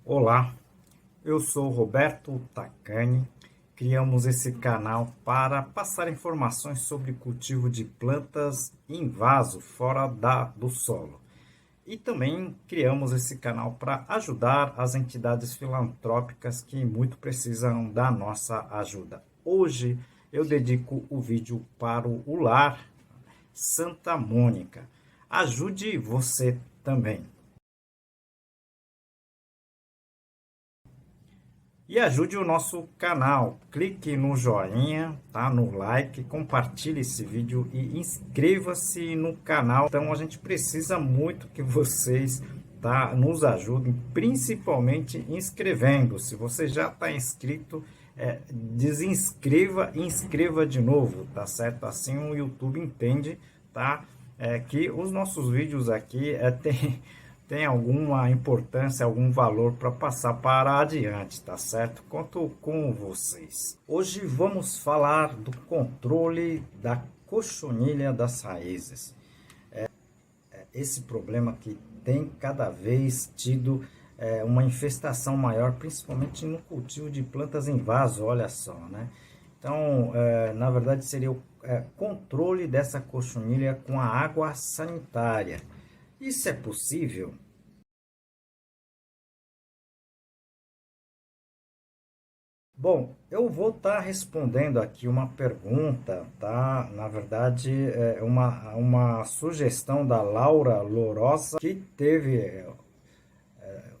Olá, eu sou Roberto Tacani. Criamos esse canal para passar informações sobre cultivo de plantas em vaso fora do solo. E também criamos esse canal para ajudar as entidades filantrópicas que muito precisam da nossa ajuda. Hoje eu dedico o vídeo para o Lar Santa Mônica. Ajude você também. E ajude o nosso canal. Clique no joinha, tá? No like, compartilhe esse vídeo e inscreva-se no canal. Então a gente precisa muito que vocês, tá, nos ajudem, principalmente inscrevendo. Se você já está inscrito, desinscreva e inscreva de novo, tá certo? Assim o YouTube entende, tá? Que os nossos vídeos aqui tem alguma importância, algum valor para passar para adiante, tá certo? Conto com vocês. Hoje vamos falar do controle da cochonilha das raízes. Esse problema que tem cada vez tido uma infestação maior, principalmente no cultivo de plantas em vaso, olha só, né? Então, na verdade, seria o controle dessa cochonilha com a água sanitária. Isso é possível? Bom, eu vou estar respondendo aqui uma pergunta, tá? Na verdade, é uma sugestão da Laura Lourosa, que teve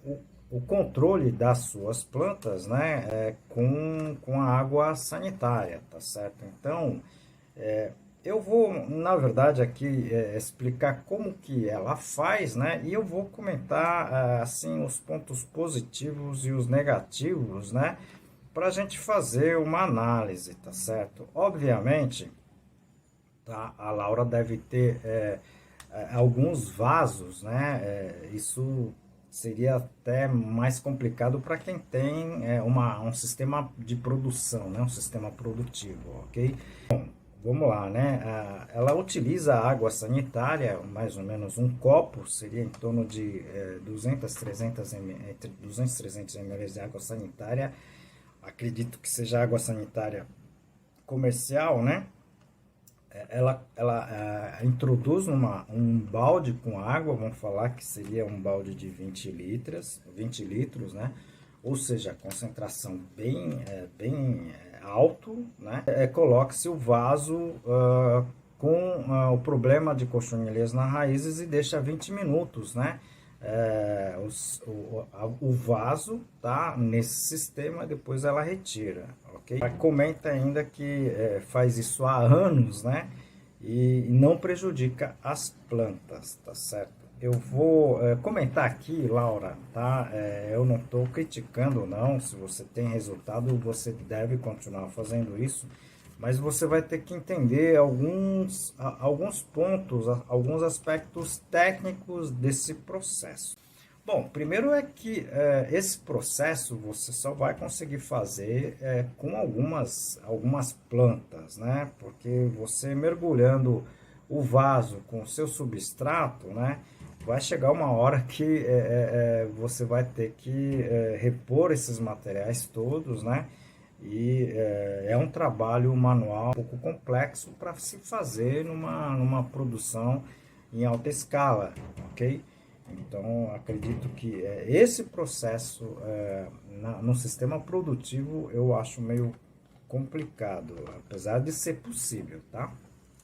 o, o controle das suas plantas, né? Com a água sanitária, tá certo? Então, eu vou, na verdade, aqui explicar como que ela faz, né? E eu vou comentar, assim, os pontos positivos e os negativos, né? Para a gente fazer uma análise, tá certo? Obviamente, tá? A Laura deve ter alguns vasos, né? Isso seria até mais complicado para quem tem um sistema de produção, né? Um sistema produtivo, ok? Vamos lá, né? Ela utiliza água sanitária, mais ou menos um copo, seria em torno de 200, 300 ml, entre 200 e 300 ml de água sanitária. Acredito que seja água sanitária comercial, né? Ela introduz um balde com água, vamos falar que seria um balde de 20 litros, né? Ou seja, concentração bem alto, né? Coloque-se o vaso com o problema de cochonilhas nas raízes e deixa 20 minutos, né? O vaso tá nesse sistema, depois ela retira, ok? Ela comenta ainda que faz isso há anos, né? E não prejudica as plantas, tá certo? Eu vou comentar aqui, Laura, tá? Eu não estou criticando, não. Se você tem resultado, você deve continuar fazendo isso. Mas você vai ter que entender alguns pontos, alguns aspectos técnicos desse processo. Bom, primeiro é que esse processo você só vai conseguir fazer com algumas plantas, né? Porque você mergulhando o vaso com o seu substrato, né? Vai chegar uma hora que você vai ter que repor esses materiais todos, né? E é um trabalho manual um pouco complexo para se fazer numa produção em alta escala, ok? Então, acredito que esse processo no sistema produtivo eu acho meio complicado, apesar de ser possível, tá?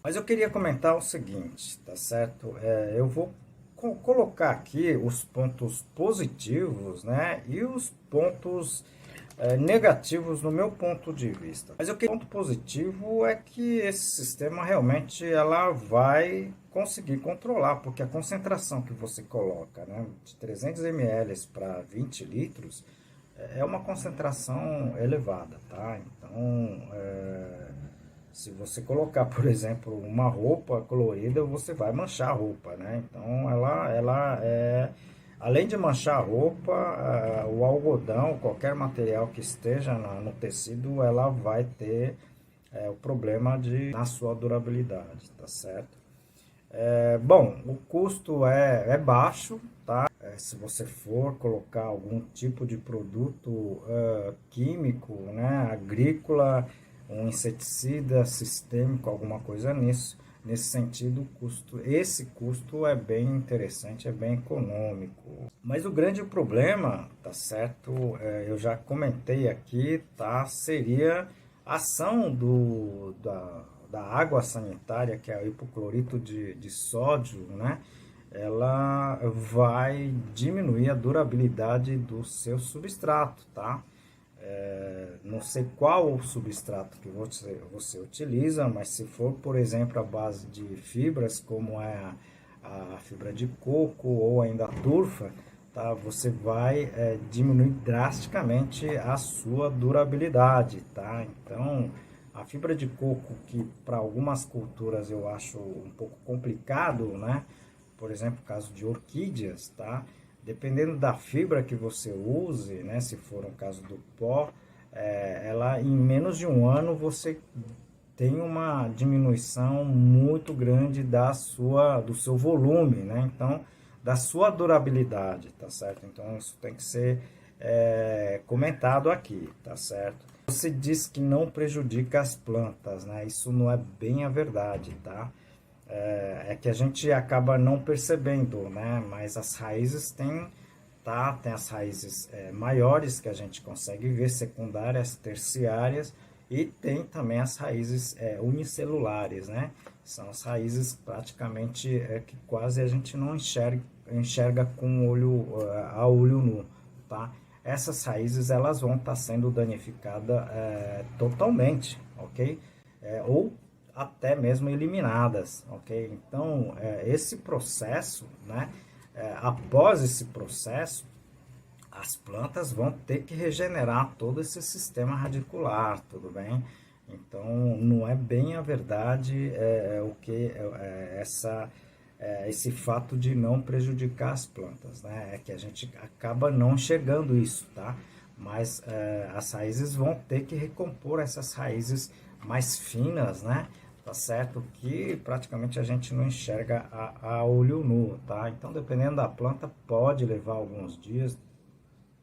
Mas eu queria comentar o seguinte, tá certo? Eu vou colocar aqui os pontos positivos, né? E os pontos negativos no meu ponto de vista. Mas o ponto positivo é que esse sistema realmente ela vai conseguir controlar, porque a concentração que você coloca, né, de 300 ml para 20 litros é uma concentração elevada, tá? Então, se você colocar, por exemplo, uma roupa colorida, você vai manchar a roupa, né? Então, além de manchar a roupa, o algodão, qualquer material que esteja no tecido, ela vai ter o problema na sua durabilidade, tá certo? Bom, o custo é baixo, tá? se você for colocar algum tipo de produto químico, né, agrícola, um inseticida sistêmico, alguma coisa nesse sentido, esse custo é bem interessante, é bem econômico. Mas o grande problema, tá certo, eu já comentei aqui, tá, seria a ação da água sanitária, que é o hipoclorito de sódio, né? Ela vai diminuir a durabilidade do seu substrato, tá? Não sei qual o substrato que você utiliza, mas se for, por exemplo, a base de fibras, como é a fibra de coco ou ainda a turfa, tá? Você vai diminuir drasticamente a sua durabilidade, tá? Então, a fibra de coco, que para algumas culturas eu acho um pouco complicado, né? Por exemplo, caso de orquídeas, tá? Dependendo da fibra que você use, né? Se for um caso do pó, ela em menos de um ano você tem uma diminuição muito grande do seu volume, né? Então, da sua durabilidade, tá certo? Então, isso tem que ser comentado aqui, tá certo? Você diz que não prejudica as plantas, né? Isso não é bem a verdade, tá? É que a gente acaba não percebendo, né? Mas as raízes têm, tá? Tem as raízes maiores que a gente consegue ver, secundárias, terciárias, e tem também as raízes unicelulares, né? São as raízes praticamente que quase a gente não enxerga com a olho nu, tá? Essas raízes elas vão estar sendo danificadas totalmente, ok? Ou até mesmo eliminadas, ok? Então, esse processo, né? Após esse processo, as plantas vão ter que regenerar todo esse sistema radicular, tudo bem? Então, não é bem a verdade esse fato de não prejudicar as plantas, né? É que a gente acaba não enxergando isso, tá? Mas as raízes vão ter que recompor essas raízes mais finas, né? Tá certo? Que praticamente a gente não enxerga a olho nu, tá? Então, dependendo da planta, pode levar alguns dias,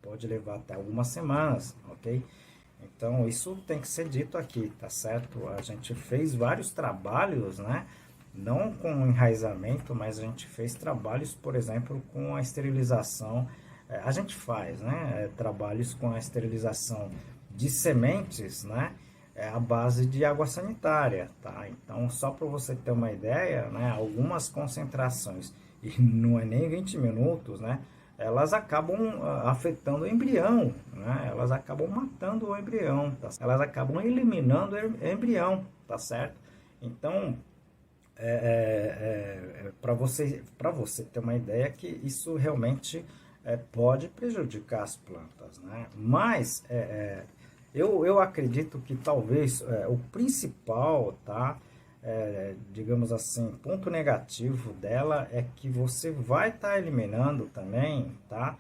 pode levar até algumas semanas, ok? Então, isso tem que ser dito aqui, tá certo? A gente fez vários trabalhos, né? Não com enraizamento, mas a gente fez trabalhos, por exemplo, com a esterilização. A gente faz, né? Trabalhos com a esterilização de sementes, né? À base de água sanitária, tá? Então, só para você ter uma ideia, né? Algumas concentrações, e não é nem 20 minutos, né? Elas acabam afetando o embrião, né? Elas acabam matando o embrião, tá? Elas acabam eliminando o embrião, tá certo? Então, para você ter uma ideia que isso realmente pode prejudicar as plantas, né? Mas eu acredito que talvez o principal, tá? Digamos assim, ponto negativo dela é que você vai estar eliminando também, tá?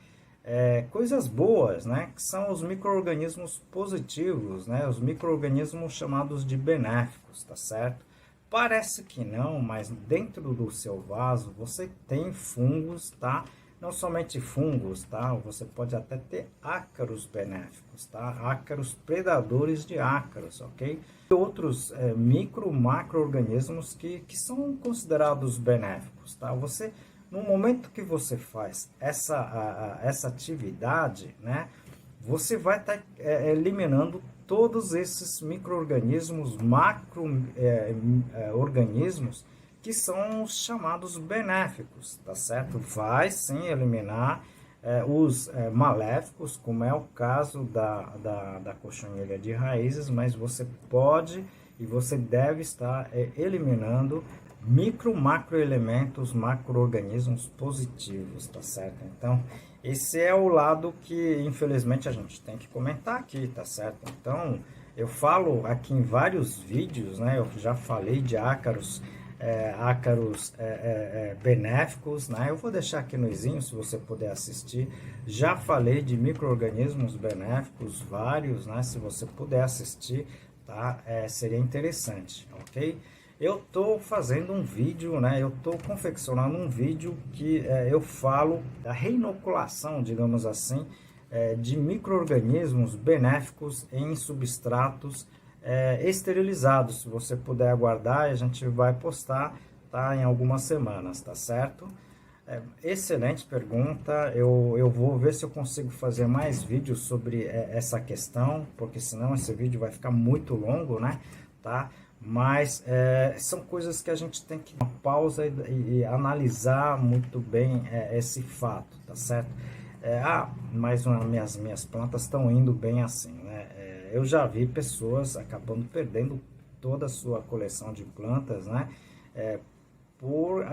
Coisas boas, né? Que são os micro-organismos positivos, né? Os micro-organismos chamados de benéficos, tá certo? Parece que não, mas dentro do seu vaso você tem fungos, tá? Não somente fungos, tá? Você pode até ter ácaros benéficos, tá? Ácaros predadores de ácaros, ok? E outros macro-organismos que são considerados benéficos, tá? Você, no momento que você faz essa atividade, né? Você vai estar eliminando todos esses micro-organismos, macro-organismos, que são os chamados benéficos, tá certo? Vai sim eliminar os maléficos, como é o caso da cochonilha de raízes, mas você pode e você deve estar eliminando macroelementos, macro-organismos positivos, tá certo? Então, esse é o lado que, infelizmente, a gente tem que comentar aqui, tá certo? Então, eu falo aqui em vários vídeos, né? Eu já falei de ácaros benéficos, né? Eu vou deixar aqui no izinho, se você puder assistir. Já falei de micro-organismos benéficos, vários, né? Se você puder assistir, tá? Seria interessante, ok? Eu estou fazendo um vídeo, né? Eu estou confeccionando um vídeo que eu falo da reinoculação, digamos assim, de micro-organismos benéficos em substratos esterilizados. Se você puder aguardar, a gente vai postar, tá, em algumas semanas, tá certo? Excelente pergunta. Eu vou ver se eu consigo fazer mais vídeos sobre essa questão, porque senão esse vídeo vai ficar muito longo, né? Tá? Mas são coisas que a gente tem que dar uma pausa e analisar muito bem esse fato, tá certo? Mas minhas plantas estão indo bem assim, né? Eu já vi pessoas acabando perdendo toda a sua coleção de plantas, né? Por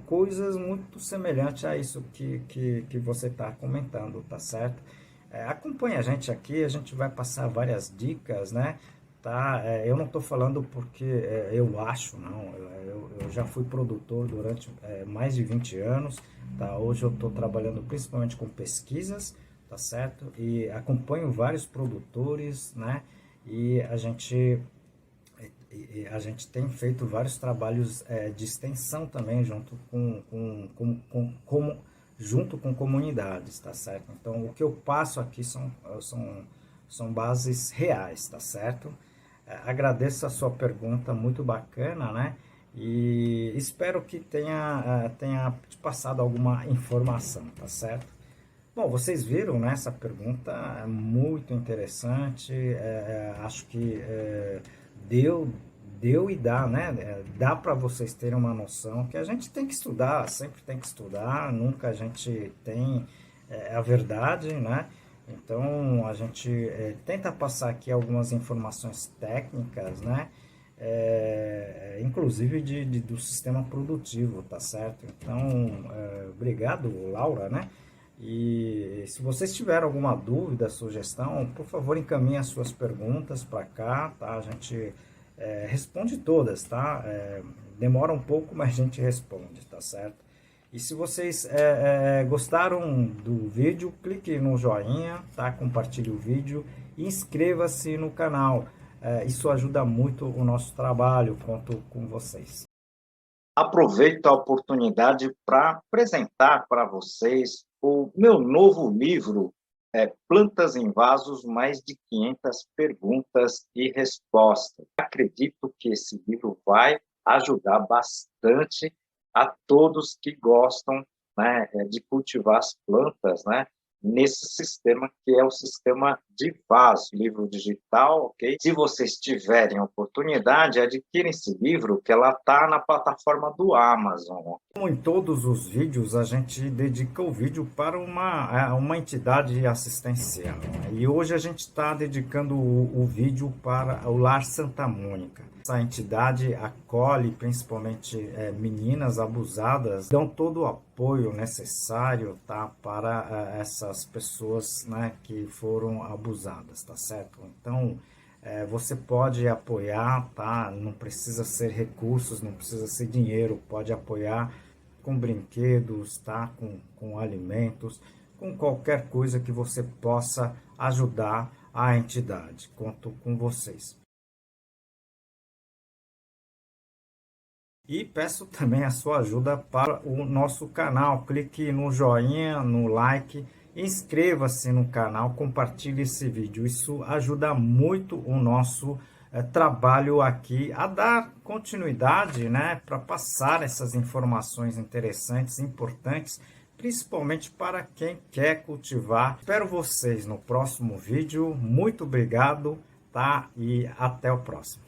coisas muito semelhantes a isso que você está comentando, tá certo? Acompanhe a gente aqui, a gente vai passar várias dicas, né? Tá? Eu não estou falando porque eu acho, não. Eu já fui produtor durante mais de 20 anos, tá? Hoje eu estou trabalhando principalmente com pesquisas, tá certo? E acompanho vários produtores, né? E a gente tem feito vários trabalhos de extensão também junto com comunidades, tá certo? Então, o que eu passo aqui são bases reais, tá certo? Agradeço a sua pergunta, muito bacana, né? E espero que tenha te passado alguma informação, tá certo? Bom, vocês viram, né? Essa pergunta é muito interessante. Acho que deu, deu e dá, né? Dá para vocês terem uma noção que a gente tem que estudar, sempre tem que estudar, nunca a gente tem a verdade, né? Então a gente tenta passar aqui algumas informações técnicas, né? Inclusive do sistema produtivo, tá certo? Então, obrigado, Laura, né? E se vocês tiverem alguma dúvida, sugestão, por favor, encaminhe as suas perguntas para cá, tá? A gente responde todas, tá? Demora um pouco, mas a gente responde, tá certo? E se vocês gostaram do vídeo, clique no joinha, tá? Compartilhe o vídeo e inscreva-se no canal. Isso ajuda muito o nosso trabalho, conto com vocês. Aproveito a oportunidade para apresentar para vocês o meu novo livro, Plantas em Vasos, mais de 500 perguntas e respostas. Acredito que esse livro vai ajudar bastante a todos que gostam, né, de cultivar as plantas, né, nesse sistema que é o sistema de vaso, livro digital, ok? Se vocês tiverem oportunidade, adquirem esse livro, que ela está na plataforma do Amazon. Como em todos os vídeos, a gente dedica o vídeo para uma entidade assistencial. E hoje a gente está dedicando o vídeo para o Lar Santa Mônica. Essa entidade acolhe principalmente meninas abusadas, dão todo o apoio necessário, tá, para essas pessoas, né, que foram abusadas, tá certo? Então, você pode apoiar, tá? Não precisa ser recursos, não precisa ser dinheiro, pode apoiar com brinquedos, tá? Com alimentos, com qualquer coisa que você possa ajudar a entidade. Conto com vocês. E peço também a sua ajuda para o nosso canal. Clique no joinha, no like, inscreva-se no canal, compartilhe esse vídeo. Isso ajuda muito o nosso trabalho aqui a dar continuidade, né, para passar essas informações interessantes, importantes, principalmente para quem quer cultivar. Espero vocês no próximo vídeo. Muito obrigado, tá? E até o próximo.